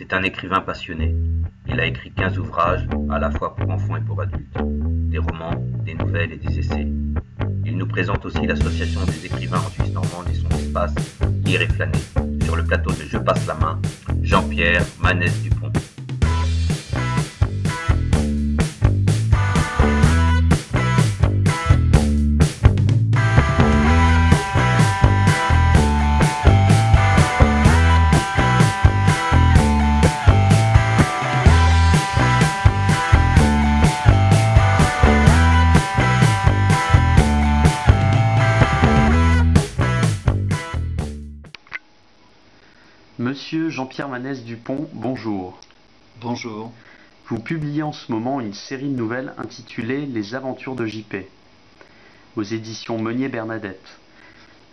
C'est un écrivain passionné. Il a écrit 15 ouvrages, à la fois pour enfants et pour adultes. Des romans, des nouvelles et des essais. Il nous présente aussi l'association des écrivains en Suisse normande et son espace Lire et flâner. Sur le plateau de Je passe la main, Jean-Pierre Manès Dupont. Monsieur Jean-Pierre Manès Dupont, bonjour. Bonjour. Vous publiez en ce moment une série de nouvelles intitulée Les aventures de JP, aux éditions Meunier-Bernadette.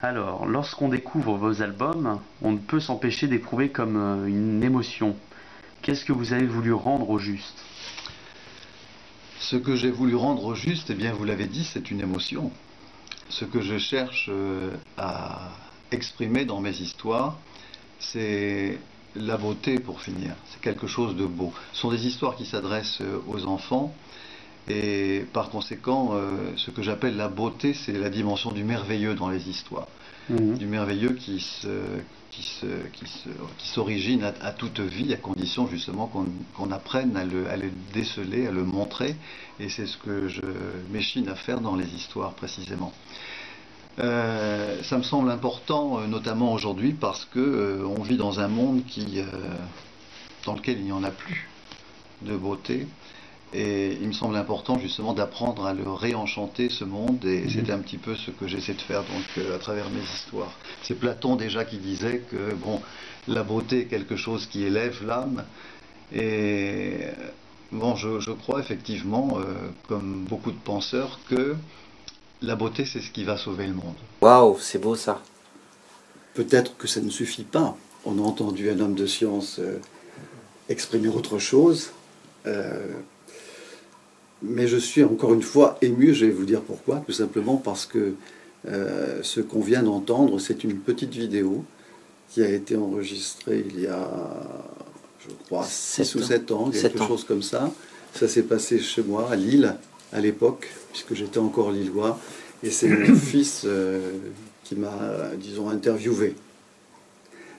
Alors, lorsqu'on découvre vos albums, on ne peut s'empêcher d'éprouver comme une émotion. Qu'est-ce que vous avez voulu rendre au juste? Ce que j'ai voulu rendre au juste, eh bien vous l'avez dit, c'est une émotion. Ce que je cherche à exprimer dans mes histoires, c'est la beauté pour finir, c'est quelque chose de beau. Ce sont des histoires qui s'adressent aux enfants et par conséquent, ce que j'appelle la beauté, c'est la dimension du merveilleux dans les histoires. Du merveilleux qui s'origine à toute vie, à condition justement qu'on apprenne à le déceler, à le montrer, et c'est ce que je m'échine à faire dans les histoires précisément. Ça me semble important, notamment aujourd'hui, parce que on vit dans un monde dans lequel il n'y en a plus de beauté, et il me semble important justement d'apprendre à le réenchanter, ce monde, et c'est un petit peu ce que j'essaie de faire donc à travers mes histoires. C'est Platon déjà qui disait que bon, la beauté est quelque chose qui élève l'âme, et bon, je crois effectivement, comme beaucoup de penseurs, que la beauté, c'est ce qui va sauver le monde. Waouh, c'est beau ça. Peut-être que ça ne suffit pas. On a entendu un homme de science exprimer autre chose. Mais je suis encore une fois ému, je vais vous dire pourquoi. Tout simplement parce que ce qu'on vient d'entendre, c'est une petite vidéo qui a été enregistrée il y a, je crois, 6 ou 7 ans, quelque chose comme ça. Ça s'est passé chez moi, à Lille, à l'époque, puisque j'étais encore lillois, et c'est mon fils qui m'a, disons, interviewé.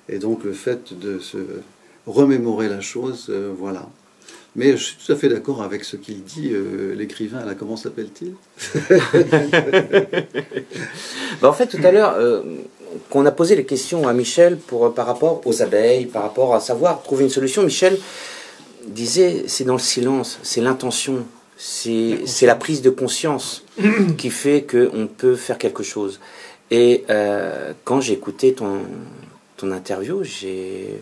Et donc le fait de se remémorer la chose, voilà. Mais je suis tout à fait d'accord avec ce qu'il dit, l'écrivain, là, comment s'appelle-t-il? En fait, tout à l'heure, qu'on a posé les questions à Michel par rapport aux abeilles, par rapport à savoir trouver une solution, Michel disait, c'est dans le silence, c'est l'intention. C'est la prise de conscience qui fait qu'on peut faire quelque chose. Et quand j'ai écouté ton interview, j'ai...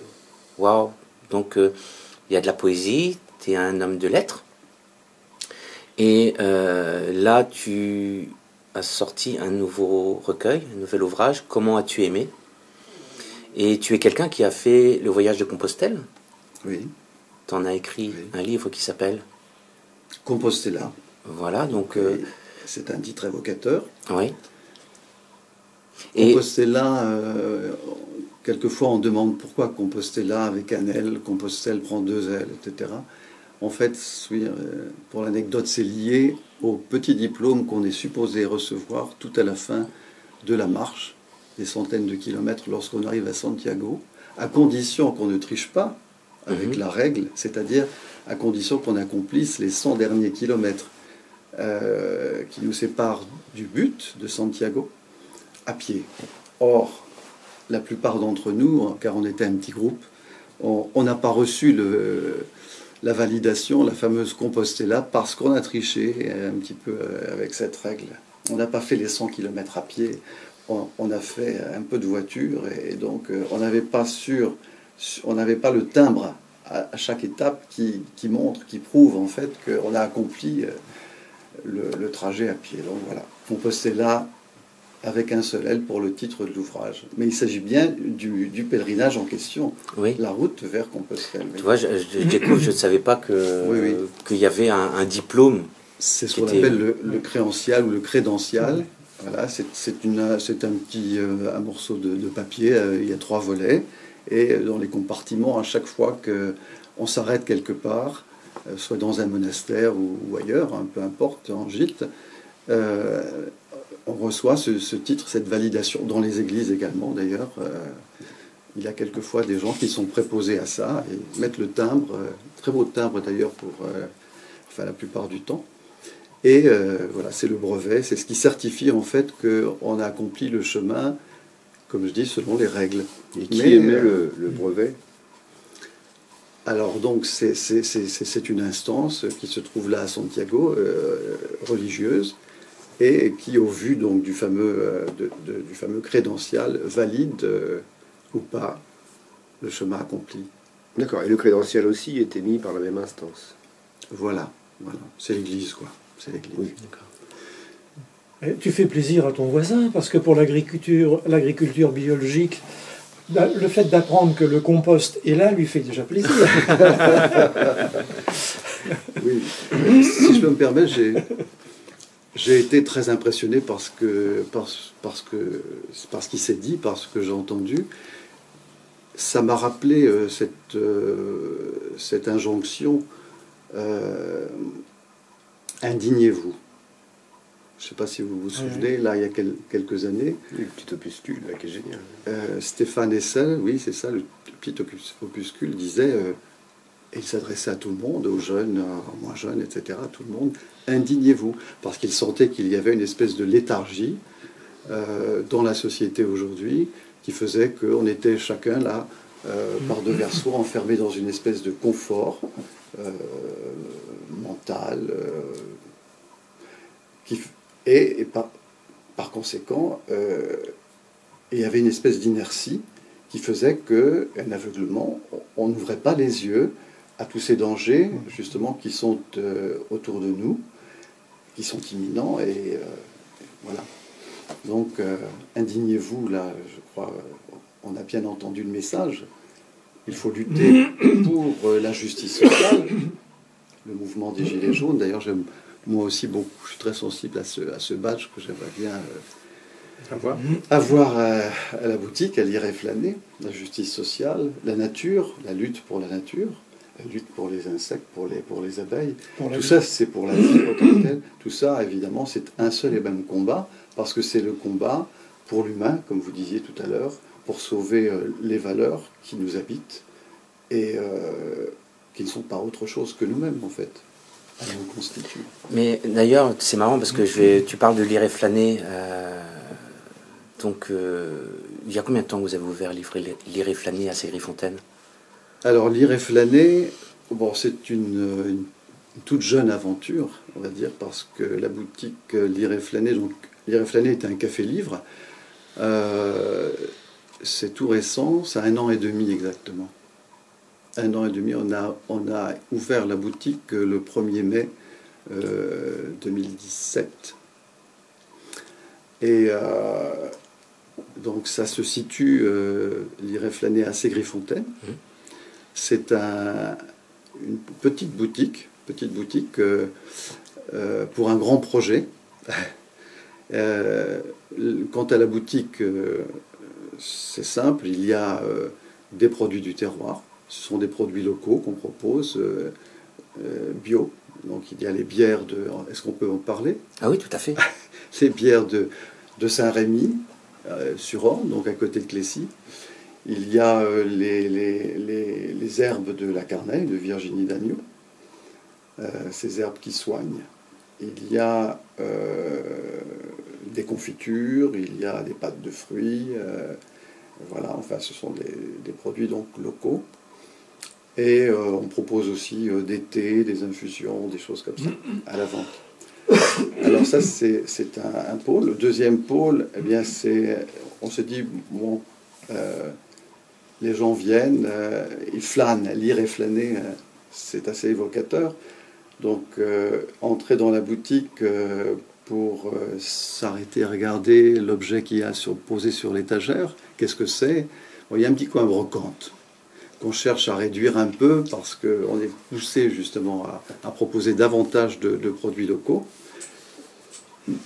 Waouh. Donc, il y a de la poésie, tu es un homme de lettres. Et là, tu as sorti un nouveau recueil, un nouvel ouvrage, Comment as-tu aimé? Et tu es quelqu'un qui a fait le voyage de Compostelle. Oui. Tu en as écrit un livre qui s'appelle Compostela. Voilà, donc... c'est un titre évocateur. Oui. Compostela, quelquefois on demande pourquoi Compostela avec un L, Compostelle prend 2 L, etc. En fait, oui, pour l'anecdote, c'est lié au petit diplôme qu'on est supposé recevoir tout à la fin de la marche, des centaines de kilomètres lorsqu'on arrive à Santiago, à condition qu'on ne triche pas avec la règle, c'est-à-dire à condition qu'on accomplisse les 100 derniers kilomètres qui nous séparent du but de Santiago à pied. Or, la plupart d'entre nous, car on était un petit groupe, on n'a pas reçu la validation, la fameuse Compostela, parce qu'on a triché un petit peu avec cette règle. On n'a pas fait les 100 km à pied, on a fait un peu de voiture, et donc on n'avait pas le timbre à chaque étape qui montre, qui prouve en fait qu'on a accompli le trajet à pied. Donc voilà, Compostela avec un seul L pour le titre de l'ouvrage. Mais il s'agit bien du pèlerinage en question, la route vers Compostelle. Tu vois, je découvre, je ne savais pas qu'il y avait un diplôme. C'est ce qu'on appelle le crédential ou le crédential. Voilà, c'est un morceau de papier, il y a 3 volets. Et dans les compartiments, à chaque fois qu'on s'arrête quelque part, soit dans un monastère ou ailleurs, hein, peu importe, en gîte, on reçoit ce titre, cette validation, dans les églises également d'ailleurs. Il y a quelquefois des gens qui sont préposés à ça et mettent le timbre, très beau timbre d'ailleurs enfin la plupart du temps. Et voilà, c'est le brevet, c'est ce qui certifie en fait qu'on a accompli le chemin, comme je dis, selon les règles. Et qui émet le brevet? Alors donc c'est une instance qui se trouve là à Santiago, religieuse, et qui, au vu donc du fameux crédential, valide ou pas le chemin accompli. D'accord, et le crédential aussi est émis par la même instance. Voilà. C'est l'Église, quoi. C'est l'Église. Oui. Et tu fais plaisir à ton voisin, parce que pour l'agriculture biologique, le fait d'apprendre que le compost est là lui fait déjà plaisir. Oui. Si je peux me permettre, j'ai été très impressionné parce qu'il s'est dit, parce que j'ai entendu. Ça m'a rappelé cette injonction, indignez-vous. Je ne sais pas si vous vous souvenez, là, il y a quelques années. Le petit opuscule, là, qui est génial. Stéphane Hessel, oui, c'est ça, le petit opuscule, disait, et il s'adressait à tout le monde, aux jeunes, aux moins jeunes, etc., à tout le monde, indignez-vous, parce qu'il sentait qu'il y avait une espèce de léthargie dans la société aujourd'hui, qui faisait qu'on était chacun là, par devers soi, enfermé dans une espèce de confort mental, et par conséquent, il y avait une espèce d'inertie qui faisait qu'un aveuglement, on n'ouvrait pas les yeux à tous ces dangers, justement, qui sont autour de nous, qui sont imminents, et voilà. Donc, indignez-vous, là, je crois, on a bien entendu le message. Il faut lutter pour la justice sociale, le mouvement des Gilets jaunes. D'ailleurs, j'aime moi aussi beaucoup, je suis très sensible à ce badge que j'aimerais bien avoir à la boutique, à lire et flâner. La justice sociale, la nature, la lutte pour la nature, la lutte pour les insectes, pour les abeilles. Tout ça, c'est pour la vie en tant que telle. Tout ça, évidemment, c'est un seul et même combat, parce que c'est le combat pour l'humain, comme vous disiez tout à l'heure, pour sauver les valeurs qui nous habitent et qui ne sont pas autre chose que nous-mêmes, en fait. Elles nous constituent. Mais d'ailleurs, c'est marrant parce que tu parles de lire et flâner. Donc, il y a combien de temps que vous avez ouvert Lire et flâner à Ségrifontaine? Alors, Lire et flâner, bon, c'est une toute jeune aventure, on va dire, parce que la boutique Lire et flâner, donc Lire et flâner est un café-livre. C'est tout récent, c'est 1 an et demi exactement. 1 an et demi, on a ouvert la boutique le 1er mai 2017. Et donc ça se situe, Lire et flâner à Ségrifontaine. C'est une petite boutique pour un grand projet. Quant à la boutique, c'est simple, il y a des produits du terroir, ce sont des produits locaux qu'on propose, bio. Donc il y a les bières de... Est-ce qu'on peut en parler? Ah oui, tout à fait. Les bières de Saint-Rémy, sur Orne, donc à côté de Clécy. Il y a les herbes de la Carneille, de Virginie d'Agneau, ces herbes qui soignent. Il y a des confitures, il y a des pâtes de fruits, voilà, enfin ce sont des produits donc locaux. Et on propose aussi des thés, des infusions, des choses comme ça, à la vente. Alors ça, c'est un pôle. Le deuxième pôle, eh bien, on se dit, bon, les gens viennent, ils flânent, lire et flâner, c'est assez évocateur. Donc, entrer dans la boutique pour s'arrêter à regarder l'objet qu'il y a posé sur l'étagère, qu'est-ce que c'est? Bon, il y a un petit coin brocante qu'on cherche à réduire un peu parce qu'on est poussé justement à proposer davantage de produits locaux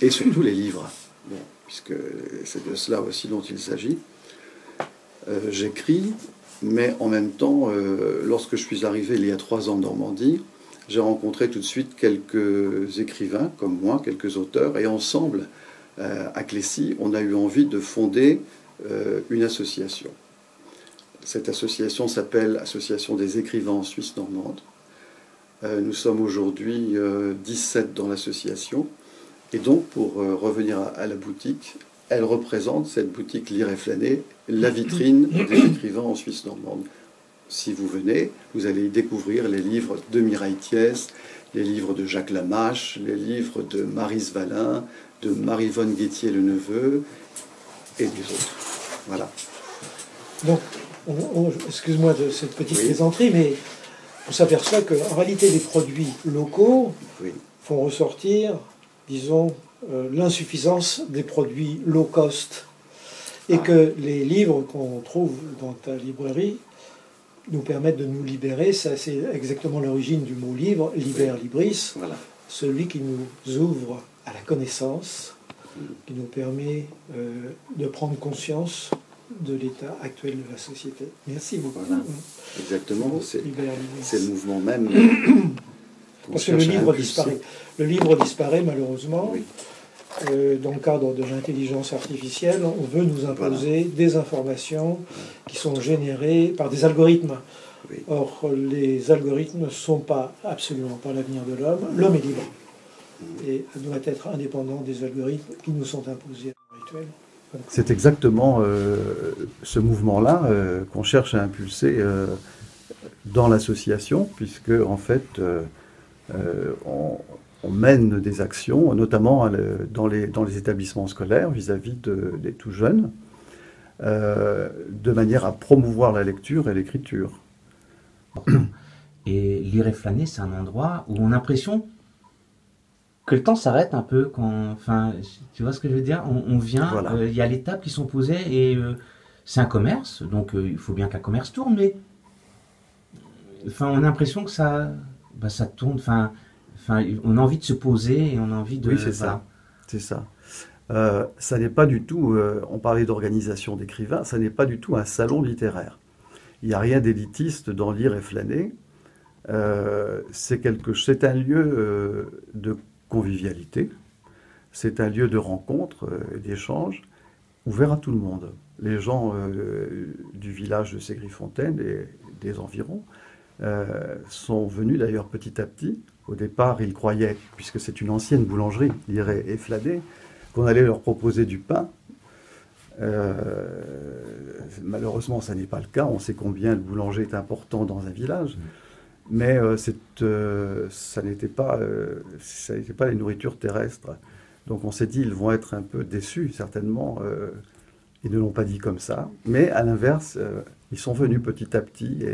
et surtout les livres, bon, puisque c'est de cela aussi dont il s'agit. J'écris mais en même temps, lorsque je suis arrivé il y a 3 ans en Normandie, j'ai rencontré tout de suite quelques écrivains comme moi, quelques auteurs, et ensemble, à Clécy, on a eu envie de fonder une association. Cette association s'appelle Association des écrivains en Suisse normande. Nous sommes aujourd'hui 17 dans l'association. Et donc, pour revenir à la boutique, elle représente, cette boutique Lire et Flâner, la vitrine des écrivains en Suisse normande. Si vous venez, vous allez y découvrir les livres de Mireille Thiès, les livres de Jacques Lamache, les livres de Maryse Valin, de Marie-Vonne Guettier le Neveu, et des autres. Voilà. Donc, excuse-moi de cette petite plaisanterie, mais on s'aperçoit qu'en réalité, les produits locaux font ressortir, disons, l'insuffisance des produits low cost. Et que les livres qu'on trouve dans ta librairie nous permettent de nous libérer. Ça, c'est exactement l'origine du mot livre, liber libris, celui qui nous ouvre à la connaissance, qui nous permet de prendre conscience de l'état actuel de la société. Merci beaucoup. Voilà. Exactement, c'est le mouvement même. Parce que le livre disparaît. Le livre disparaît malheureusement. Dans le cadre de l'intelligence artificielle, on veut nous imposer des informations qui sont générées par des algorithmes. Or, les algorithmes ne sont absolument pas l'avenir de l'homme. L'homme est libre et doit être indépendant des algorithmes qui nous sont imposés à l'heure actuelle. C'est exactement ce mouvement-là qu'on cherche à impulser dans l'association, puisque en fait, on mène des actions, notamment dans les établissements scolaires vis-à-vis des tout jeunes, de manière à promouvoir la lecture et l'écriture. Et Lire et Flâner, c'est un endroit où on a l'impression que le temps s'arrête un peu quand, enfin, tu vois ce que je veux dire, on vient, il y a les tables qui sont posées et c'est un commerce, donc il faut bien qu'un commerce tourne, mais enfin, on a l'impression que ça tourne, enfin, on a envie de se poser et on a envie de... Oui, c'est ça. C'est ça. Ça n'est pas du tout, on parlait d'organisation d'écrivains, ça n'est pas du tout un salon littéraire. Il n'y a rien d'élitiste dans Lire et Flâner. C'est un lieu de convivialité, c'est un lieu de rencontre et d'échange ouvert à tout le monde. Les gens du village de Ségrifontaine et des environs sont venus d'ailleurs petit à petit. Au départ, ils croyaient, puisque c'est une ancienne boulangerie, Lire et Flâner, qu'on allait leur proposer du pain. Malheureusement, ça n'est pas le cas. On sait combien le boulanger est important dans un village. Mais ça n'était pas les nourritures terrestres. Donc on s'est dit, ils vont être un peu déçus, certainement. Ils ne l'ont pas dit comme ça. Mais à l'inverse, ils sont venus petit à petit.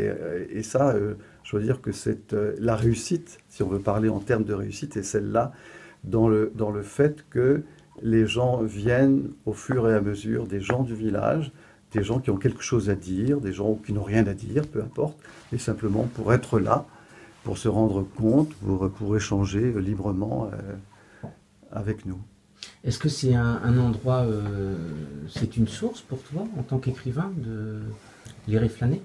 Et ça, je veux dire que c'est la réussite, si on veut parler en termes de réussite, et celle-là, dans le fait que les gens viennent au fur et à mesure, des gens du village, des gens qui ont quelque chose à dire, des gens qui n'ont rien à dire, peu importe, et simplement pour être là, pour se rendre compte, pour échanger librement avec nous. Est-ce que c'est un endroit, c'est une source pour toi, en tant qu'écrivain, de Lire et Flâner ?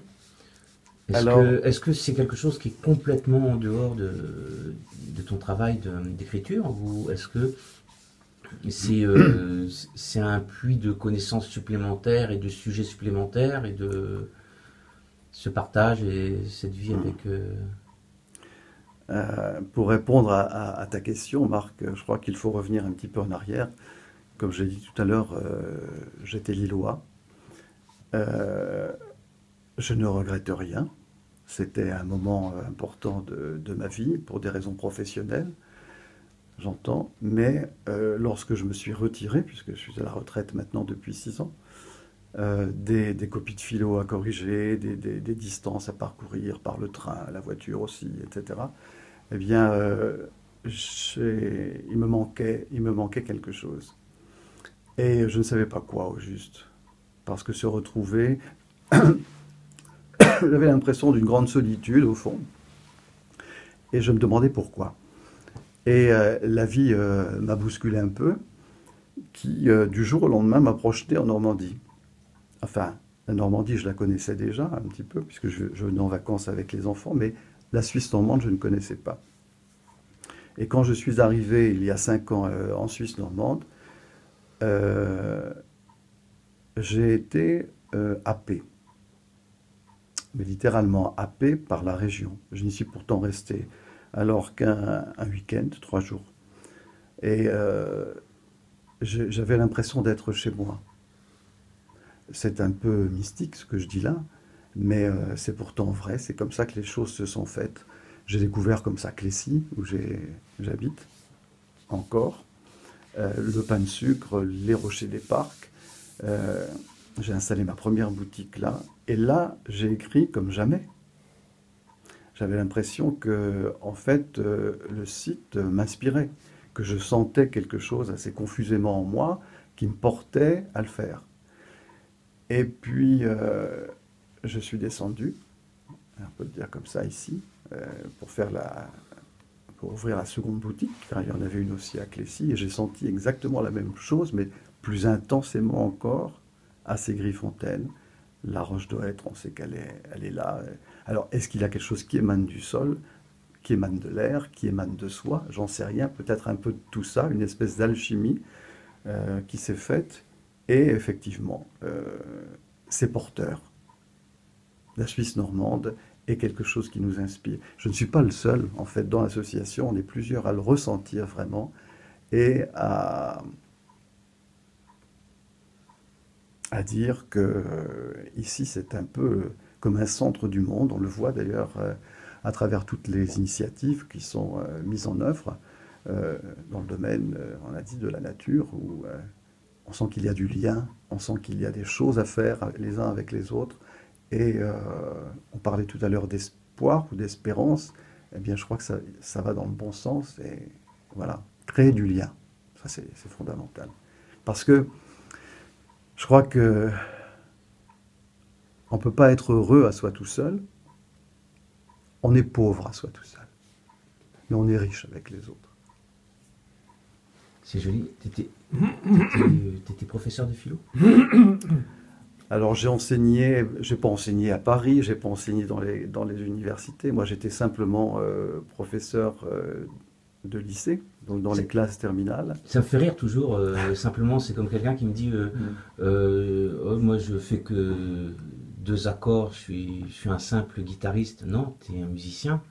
Est-ce que c'est quelque chose qui est complètement en dehors de ton travail d'écriture, ou est-ce que c'est un puits de connaissances supplémentaires et de sujets supplémentaires et de ce partage et cette vie avec... Pour répondre à ta question, Marc, je crois qu'il faut revenir un petit peu en arrière. Comme je l'ai dit tout à l'heure, j'étais lillois. Je ne regrette rien. C'était un moment important de ma vie, pour des raisons professionnelles, j'entends. Mais lorsque je me suis retiré, puisque je suis à la retraite maintenant depuis 6 ans, des copies de philo à corriger, des distances à parcourir par le train, la voiture aussi, etc. Eh bien, il me manquait quelque chose. Et je ne savais pas quoi au juste. Parce que se retrouver, j'avais l'impression d'une grande solitude au fond. Et je me demandais pourquoi. Et la vie m'a bousculé un peu, qui du jour au lendemain m'a projeté en Normandie. Enfin, La Normandie, je la connaissais déjà un petit peu, puisque je venais en vacances avec les enfants, mais la Suisse normande, je ne connaissais pas. Et quand je suis arrivé, il y a 5 ans, en Suisse normande, j'ai été happé. Mais littéralement happé par la région. Je n'y suis pourtant resté alors qu'un week-end, 3 jours. Et j'avais l'impression d'être chez moi. C'est un peu mystique ce que je dis là, mais c'est pourtant vrai, c'est comme ça que les choses se sont faites. J'ai découvert comme ça Clécy, où j'habite encore, le pain de sucre, les rochers des parcs. J'ai installé ma première boutique là, et là, j'ai écrit comme jamais. J'avais l'impression que, en fait, le site m'inspirait, que je sentais quelque chose assez confusément en moi qui me portait à le faire. Et puis, je suis descendu, on peut le dire comme ça ici, pour ouvrir la seconde boutique, car il y en avait une aussi à Clécy, et j'ai senti exactement la même chose, mais plus intensément encore, à Ségry-Fontaine. La roche d'Oêtre, on sait qu'elle est là. Alors, est-ce qu'il y a quelque chose qui émane du sol, qui émane de l'air, qui émane de soi? J'en sais rien, peut-être un peu de tout ça, une espèce d'alchimie qui s'est faite. Et effectivement, c'est porteur. La Suisse normande est quelque chose qui nous inspire. Je ne suis pas le seul, en fait, dans l'association. On est plusieurs à le ressentir vraiment et à dire que ici, c'est un peu comme un centre du monde. On le voit d'ailleurs à travers toutes les initiatives qui sont mises en œuvre dans le domaine, on a dit, de la nature, où on sent qu'il y a du lien, on sent qu'il y a des choses à faire les uns avec les autres. Et on parlait tout à l'heure d'espoir ou d'espérance. Eh bien, je crois que ça va dans le bon sens. Et voilà, créer du lien, ça c'est fondamental. Parce que je crois que on ne peut pas être heureux à soi tout seul. On est pauvre à soi tout seul. Mais on est riche avec les autres. C'est joli. T'étais professeur de philo? Alors j'ai pas enseigné à Paris, j'ai pas enseigné dans les universités. Moi j'étais simplement professeur de lycée, donc dans les classes terminales. Ça me fait rire toujours, simplement c'est comme quelqu'un qui me dit oh, moi je fais que 2 accords, je suis un simple guitariste. Non, tu es un musicien.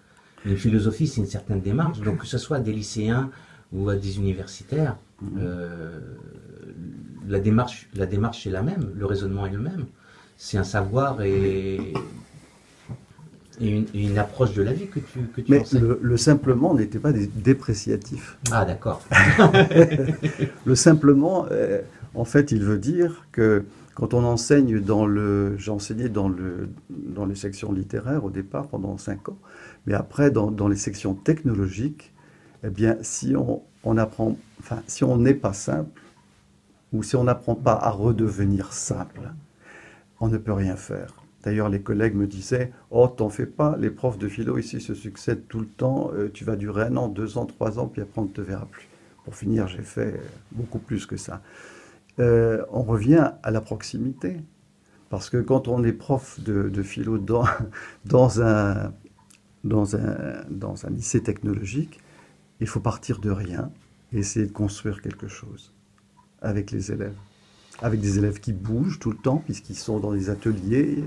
Une philosophie, c'est une certaine démarche, donc que ce soit à des lycéens ou à des universitaires, la démarche est la même, le raisonnement est le même. C'est un savoir et une approche de la vie que tu Mais enseignes. le simplement n'était pas dépréciatif. Ah d'accord. Le simplement, en fait, il veut dire que quand on enseigne j'ai enseigné dans les sections littéraires au départ pendant 5 ans, mais après dans les sections technologiques, eh bien, si on apprend, enfin, si on n'est pas simple, ou si on n'apprend pas à redevenir simple, on ne peut rien faire. D'ailleurs, les collègues me disaient « Oh, t'en fais pas, les profs de philo ici se succèdent tout le temps, tu vas durer 1 an, 2 ans, 3 ans, puis après on ne te verra plus. » Pour finir, j'ai fait beaucoup plus que ça. On revient à la proximité, parce que quand on est prof de philo dans un lycée technologique, il faut partir de rien et essayer de construire quelque chose avec les élèves. Avec des élèves qui bougent tout le temps, puisqu'ils sont dans des ateliers,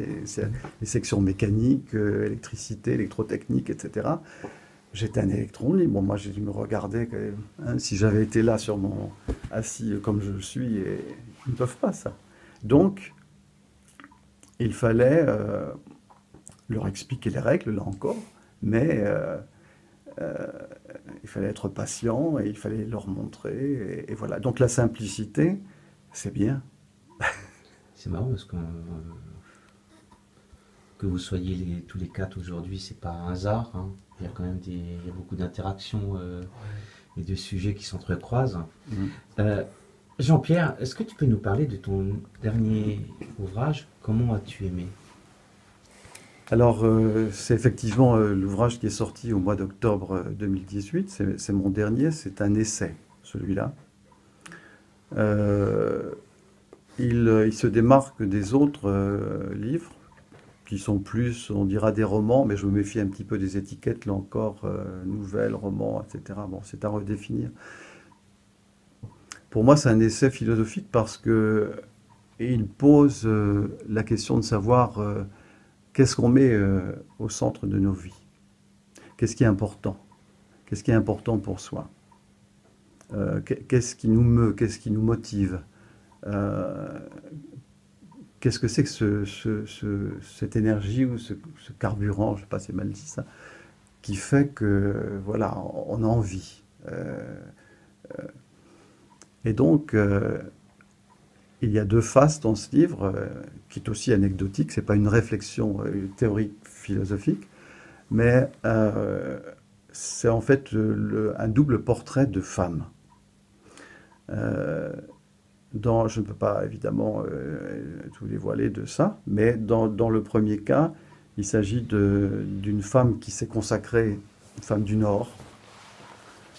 les sections mécaniques, électricité, électrotechnique, etc. J'étais un électron libre. Bon, moi, je me regardais, si j'avais été là assis comme je le suis, et ils ne peuvent pas ça. Donc, il fallait leur expliquer les règles, là encore, mais il fallait être patient et il fallait leur montrer. Et voilà. Donc, la simplicité, c'est bien. C'est marrant parce que vous soyez tous les 4 aujourd'hui, c'est pas un hasard. Hein. Il y a quand même il y a beaucoup d'interactions et de sujets qui s'entrecroisent. Jean-Pierre, est-ce que tu peux nous parler de ton dernier ouvrage, Comment as-tu aimé? Alors, c'est effectivement l'ouvrage qui est sorti au mois d'octobre 2018. C'est mon dernier, c'est un essai, celui-là. il se démarque des autres livres, qui sont plus, on dira, des romans, mais je me méfie un petit peu des étiquettes, là encore, nouvelles, romans, etc. Bon, c'est à redéfinir. Pour moi, c'est un essai philosophique parce que il pose la question de savoir qu'est-ce qu'on met au centre de nos vies. Qu'est-ce qui est important? Qu'est-ce qui est important pour soi? Qu'est-ce qui nous meut? Qu'est-ce qui nous motive? Qu'est-ce que c'est que cette énergie ou ce carburant, je ne sais pas si c'est mal dit ça, qui fait que, voilà, on a envie. Et donc, il y a deux faces dans ce livre, qui est aussi anecdotique, ce n'est pas une réflexion théorique philosophique, mais c'est en fait un double portrait de femme. Je ne peux pas évidemment tout dévoiler de ça, mais dans le premier cas, il s'agit d'une femme qui s'est consacrée, une femme du Nord.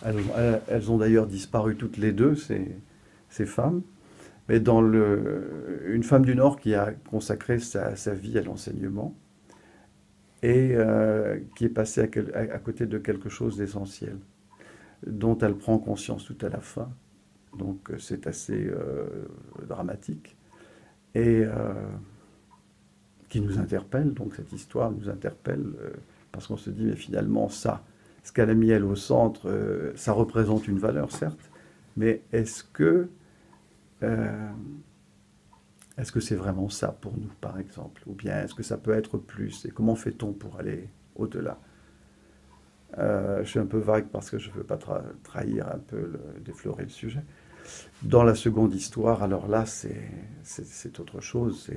Elles ont d'ailleurs disparu toutes les deux, ces femmes, mais une femme du Nord qui a consacré sa vie à l'enseignement et qui est passée à côté de quelque chose d'essentiel, dont elle prend conscience tout à la fin. Donc c'est assez dramatique et qui nous interpelle. Donc cette histoire nous interpelle parce qu'on se dit mais finalement ce qu'elle a mis elle au centre, ça représente une valeur certes, mais est-ce que c'est vraiment ça pour nous par exemple, ou bien est-ce que ça peut être plus, et comment fait-on pour aller au-delà? Je suis un peu vague parce que je ne veux pas trahir un peu, déflorer le sujet. Dans la seconde histoire, alors là, c'est autre chose.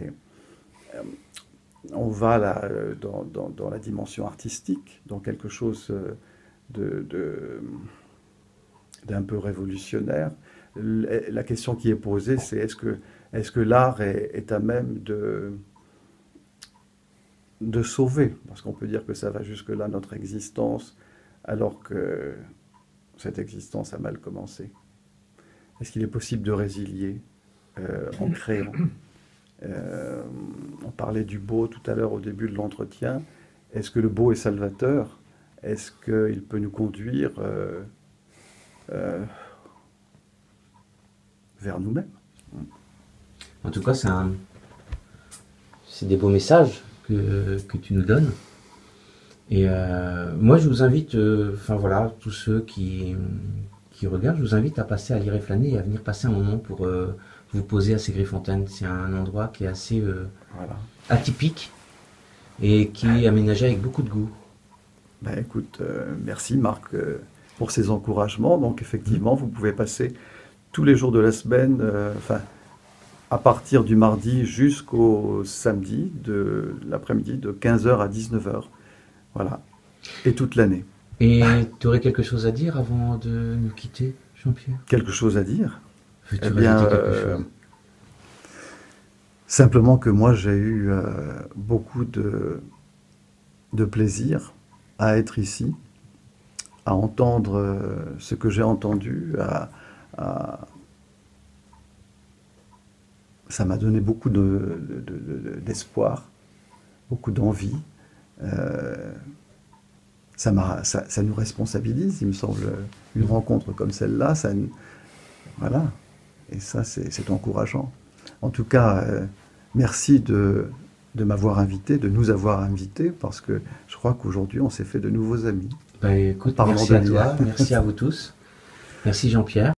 On va là, dans la dimension artistique, dans quelque chose d'un peu révolutionnaire. La question qui est posée, c'est est-ce que l'art est à même de sauver? Parce qu'on peut dire que ça va jusque-là, notre existence, alors que cette existence a mal commencé. Est-ce qu'il est possible de résilier en créant? On parlait du beau tout à l'heure au début de l'entretien. Est-ce que le beau est salvateur? Est-ce qu'il peut nous conduire vers nous-mêmes? En tout cas, c'est des beaux messages que tu nous donnes. Et moi, je vous invite, voilà, tous ceux qui regardent, je vous invite à passer à Lire et Flâner et à venir passer un moment pour vous poser à Ségréfontaine. C'est un endroit qui est assez atypique et qui est aménagé avec beaucoup de goût. Ben, écoute, merci Marc pour ces encouragements. Donc effectivement, vous pouvez passer tous les jours de la semaine, à partir du mardi jusqu'au samedi, de l'après-midi, de 15h à 19h. Voilà. Et toute l'année. Et tu aurais quelque chose à dire avant de nous quitter, Jean-Pierre? Quelque chose à dire? Veux-tu rajouter quelque chose? Simplement que moi, j'ai eu beaucoup de plaisir à être ici, à entendre ce que j'ai entendu, ça m'a donné beaucoup d'espoir, beaucoup d'envie. Ça nous responsabilise, il me semble, une rencontre comme celle-là, voilà, et ça c'est encourageant. En tout cas, merci de m'avoir invité, de nous avoir invités, parce que je crois qu'aujourd'hui on s'est fait de nouveaux amis. Écoute, merci à toi, merci à vous tous, merci Jean-Pierre.